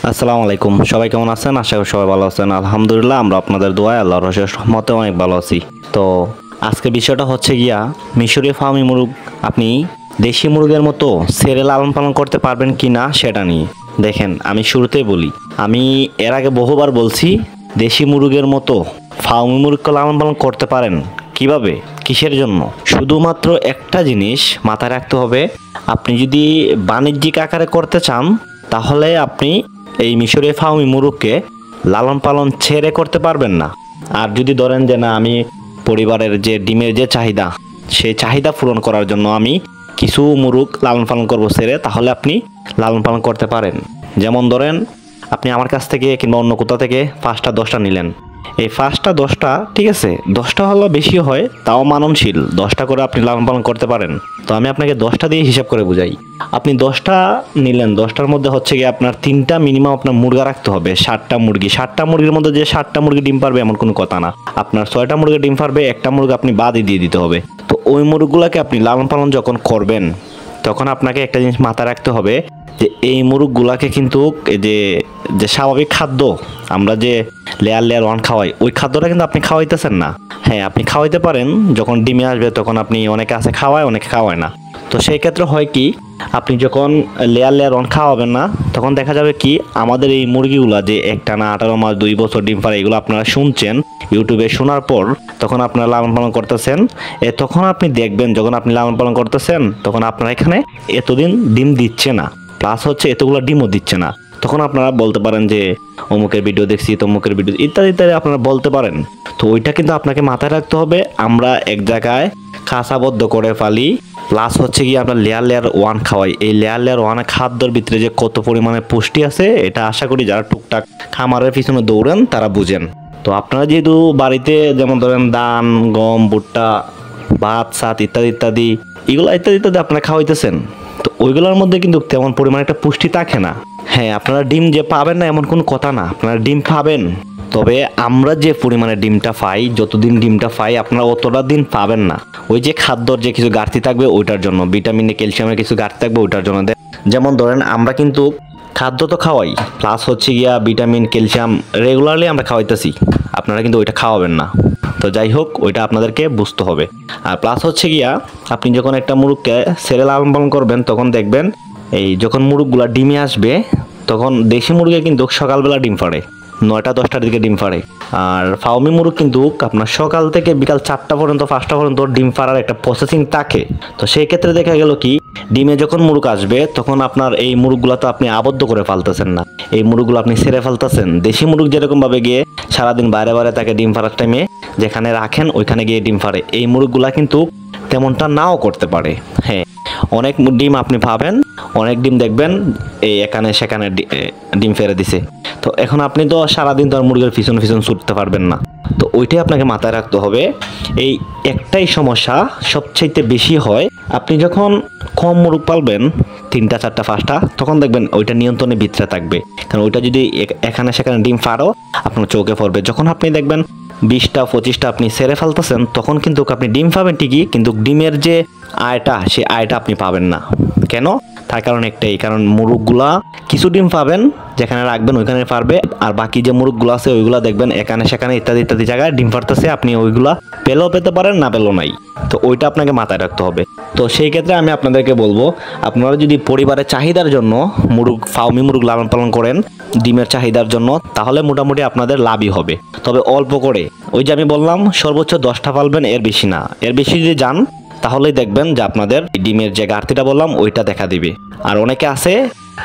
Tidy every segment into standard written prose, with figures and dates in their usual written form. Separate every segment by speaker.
Speaker 1: আসসালামু আলাইকুম। সবাই কেমন আছেন? আশা করি সবাই ভালো আছেন। আলহামদুলিল্লাহ আমরা আপনাদের দোয়ায় আল্লাহর অশেষ রহমতে অনেক ভালো আছি। তো আজকে বিষয়টা হচ্ছে গিয়া মিশরীয় ফার্মি মুরগ আপনি দেশি মুরগের মতো ছেড়ে লালন পালন করতে পারবেন কি না সেটা নিয়ে। দেখেন, আমি শুরুতেই বলি, আমি এর আগে বহুবার বলছি দেশি মুরগের মতো ফার্মি মুরগকে লালন পালন করতে পারেন। কিভাবে, কিসের জন্য? শুধুমাত্র একটা জিনিস মাথায় রাখতে হবে, আপনি যদি বাণিজ্যিক আকারে করতে চান তাহলে আপনি এই মিশরীয় ফার্মি মুরগকে লালন পালন ছেড়ে করতে পারবেন না। আর যদি ধরেন যে না, আমি পরিবারের যে ডিমের যে চাহিদা, সেই চাহিদা পূরণ করার জন্য আমি কিছু মুরগ লালন পালন করবো ছেড়ে, তাহলে আপনি লালন পালন করতে পারেন। যেমন ধরেন, আপনি আমার কাছ থেকে কিংবা অন্য কোথা থেকে 5টা 10টা নিলেন, এই 5টা 10টা ঠিক আছে, 10টা হলো বেশি হয় তাও মাননশীল, 10টা করে আপনি লালন পালন করতে পারেন। তো আমি আপনাকে 10টা দিয়ে হিসাব করে বুঝাই। আপনি 10টা নিলেন, 10টার মধ্যে হচ্ছে গিয়ে আপনার 3টা মিনিমাম আপনার মুরগা রাখতে হবে। 60টা মুরগি, 60টা মুরগির মধ্যে যে 60টা মুরগি ডিম পারবে এমন কোনো কথা না। আপনার 6টা মুরগি ডিম পারবে, একটা মুরগি আপনি বাদই দিয়ে দিতে হবে। তো ওই মুরগগুলোকে আপনি লালন পালন যখন করবেন তখন আপনাকে একটা জিনিস মাথায় রাখতে হবে যে এই মুরগগুলাকে কিন্তু যে যে স্বাভাবিক খাদ্য আমরা যে লেয়ার লেয়ার ওয়ান খাওয়াই, ওই খাদ্যটা কিন্তু আপনি খাওয়াইতেছেন না। হ্যাঁ, আপনি খাওয়াইতে পারেন, যখন ডিমে আসবে তখন আপনি অনেকে আছে খাওয়ায়, অনেকে খাওয়ায় না। তো সেই ক্ষেত্রে হয় কি, আপনি যখন লেয়ার লেয়ার ওয়ান খাওয়াবেন না, তখন দেখা যাবে কি আমাদের এই মুরগিগুলা যে একটানা 18 মাস 2 বছর ডিম পারে, এগুলো আপনারা শুনছেন ইউটিউবে, শোনার পর তখন আপনারা লালন পালন করতেছেন। তখন আপনি দেখবেন যখন আপনি লালন পালন করতেছেন তখন আপনারা এখানে এতদিন ডিম দিচ্ছে না, প্লাস হচ্ছে এতগুলো ডিমও দিচ্ছে না। তখন আপনারা বলতে পারেন যে অমুকের ভিডিও দেখছি, তমুকের ভিডিও ইত্যাদি ইত্যাদি আপনারা বলতে পারেন। তো ওইটা কিন্তু আপনাকে মাথায় রাখতে হবে, আমরা এক জায়গায় খাঁচাবদ্ধ করে ফালি, প্লাস হচ্ছে কি আমরা লেয়ার লেয়ার ওয়ান খাওয়াই। এই লেয়ার লেয়ার ওয়ান খাদ্যর ভিতরে যে কত পরিমাণে পুষ্টি আছে, এটা আশা করি যারা টুকটাক খামারের পিছনে দৌড়েন তারা বুঝেন। তো আপনারা যেহেতু বাড়িতে যেমন ধরেন ধান, গম, ভুট্টা, ভাত, সাত ইত্যাদি ইত্যাদি এগুলো ইত্যাদি ইত্যাদি আপনারা খাওয়াইতেছেন, তো ওইগুলোর মধ্যে কিন্তু তেমন পরিমাণে একটা পুষ্টি থাকে না। হ্যাঁ, আপনারা ডিম যে পাবেন না এমন কোনো কথা না, আপনারা ডিম পাবেন, তবে আমরা যে পরিমাণে ডিমটা পাই, যতদিন ডিমটা পাই আপনারা অতটা দিন পাবেন না। ওই যে খাদ্যর যে কিছু ঘাটতি থাকবে ওইটার জন্য, ভিটামিনে ক্যালসিয়ামের কিছু ঘাটতি থাকবে ওইটার জন্য। যেমন ধরেন আমরা কিন্তু খাদ্য তো খাওয়াই, প্লাস হচ্ছে গিয়া ভিটামিন ক্যালসিয়াম রেগুলারলি আমরা খাওয়াইতেছি, আপনারা কিন্তু ওইটা খাওয়াবেন না। তো যাই হোক, ওইটা আপনাদেরকে বুঝতে হবে। আর প্লাস হচ্ছে গিয়া আপনি যখন একটা মুরগকে ছেড়ে লালন পালন করবেন তখন দেখবেন এই যখন মুরগগুলা ডিমে আসবে তখন দেশি মুরগি কিন্তু সকালবেলা ডিম পাড়ে, 9টা 10টার দিকে ডিম পাড়ে। আর ফার্মি মুরগ কিন্তু আপনার সকাল থেকে বিকাল 4টা পর্যন্ত 5টা পর্যন্ত ডিম পাড়ার একটা প্রসেসিং থাকে। তো সেই ক্ষেত্রে দেখা গেল কি, ডিমে যখন মুরগ আসবে তখন আপনার এই মুরগগুলো তো আপনি আবদ্ধ করে ফেলতেছেন না, এই মুরগগুলো আপনি ছেড়ে ফেলতেছেন। দেশি মুরগ যেরকম ভাবে গিয়ে সারাদিন বাইরে বাইরে তাকে ডিম পাড়ার টাইমে যেখানে রাখেন ওইখানে গিয়ে ডিম পাড়ে, এই মুরগগুলা কিন্তু তেমনটা নাও করতে পারে। হ্যাঁ, অনেক ডিম আপনি পাবেন, অনেক ডিম দেখবেন এই এখানে সেখানে ডিম ফেলে দিছে। তো এখন আপনি তো সারাদিন তো আর মুরগির পিছন পিছন ছুটতে পারবেন না। তো ওইটাই আপনাকে মাথায় রাখতে হবে। এই একটাই সমস্যা সবচাইতে বেশি হয়, আপনি যখন কম মুরগ পালবেন 3টা 4টা 5টা, তখন দেখবেন ওইটা নিয়ন্ত্রণের ভিতরে থাকবে। কারণ ওইটা যদি এখানে সেখানে ডিম ফাড়ো আপনার চোখে পড়বে। যখন আপনি দেখবেন 20টা 25টা আপনি ছেড়ে ফেলতেছেন তখন কিন্তু আপনি ডিম পাবেন ঠিকই, কিন্তু ডিমের যে আয়টা সেই আয়টা আপনি পাবেন না। কেন? তার কারণ একটাই, কারণ মুরগগুলা কিছু ডিম পাবেন যেখানে রাখবেন ওইখানে পারবে, আর বাকি যে মুরগগুলো আছে ওইগুলা দেখবেন এখানে সেখানে ইত্যাদি ইত্যাদি জায়গায় ডিম পারতেছে, আপনি ওইগুলা পেলেও পেতে পারেন, না পেলেও নাই। তো ওইটা আপনাকে মাথায় রাখতে হবে। তো সেই ক্ষেত্রে আমি আপনাদেরকে বলবো, আপনারা যদি পরিবারের চাহিদার জন্য ফার্মি মুরগ লালন পালন করেন ডিমের চাহিদার জন্য, তাহলে মোটামুটি আপনাদের লাভই হবে, তবে অল্প করে। ওই যে আমি বললাম সর্বোচ্চ 10টা পালবেন, এর বেশি না। এর বেশি যদি যান তাহলেই দেখবেন যে আপনাদের ডিমের যে ঘাটতিটা বললাম ওইটা দেখা দিবে। আর অনেকে আছে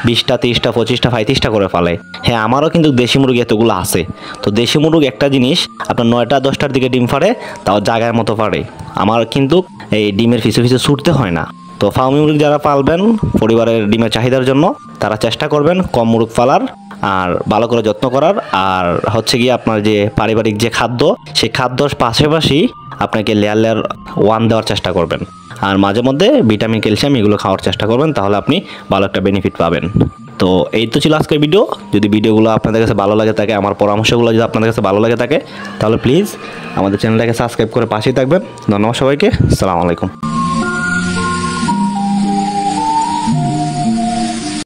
Speaker 1: 20টা 30টা 25টা 35টা করে ফালে। হ্যাঁ, আমারও কিন্তু দেশি মুরগি এতগুলো আছে। তো দেশি মুরগ একটা জিনিস, আপনার 9টা 10টার দিকে ডিম ফাড়ে, তাও জায়গার মতো ফাড়ে। আমার কিন্তু এই ডিমের পিছু পিছু ছুটতে হয় না। তো ফার্মি মুরগ যারা পালবেন পরিবারের ডিমের চাহিদার জন্য, তারা চেষ্টা করবেন কম মুরগ পালার আর ভালো করে যত্ন করার। আর হচ্ছে গিয়ে আপনার যে পারিবারিক যে খাদ্য, সেই খাদ্যর পাশাপাশি আপনাকে লেয়ার লেয়ার ওয়ান দেওয়ার চেষ্টা করবেন। আর মাঝে মধ্যে ভিটামিন ক্যালসিয়াম এগুলো খাওয়ার চেষ্টা করবেন, তাহলে আপনি ভালো একটা বেনিফিট পাবেন। তো এই তো ছিল আজকের ভিডিও। যদি ভিডিওগুলো আপনাদের কাছে ভালো লাগে থাকে, আমার পরামর্শগুলো যদি আপনাদের কাছে ভালো লাগে থাকে, তাহলে প্লিজ আমাদের চ্যানেলটাকে সাবস্ক্রাইব করে পাশেই থাকবেন। ধন্যবাদ সবাইকে। আসসালামু আলাইকুম।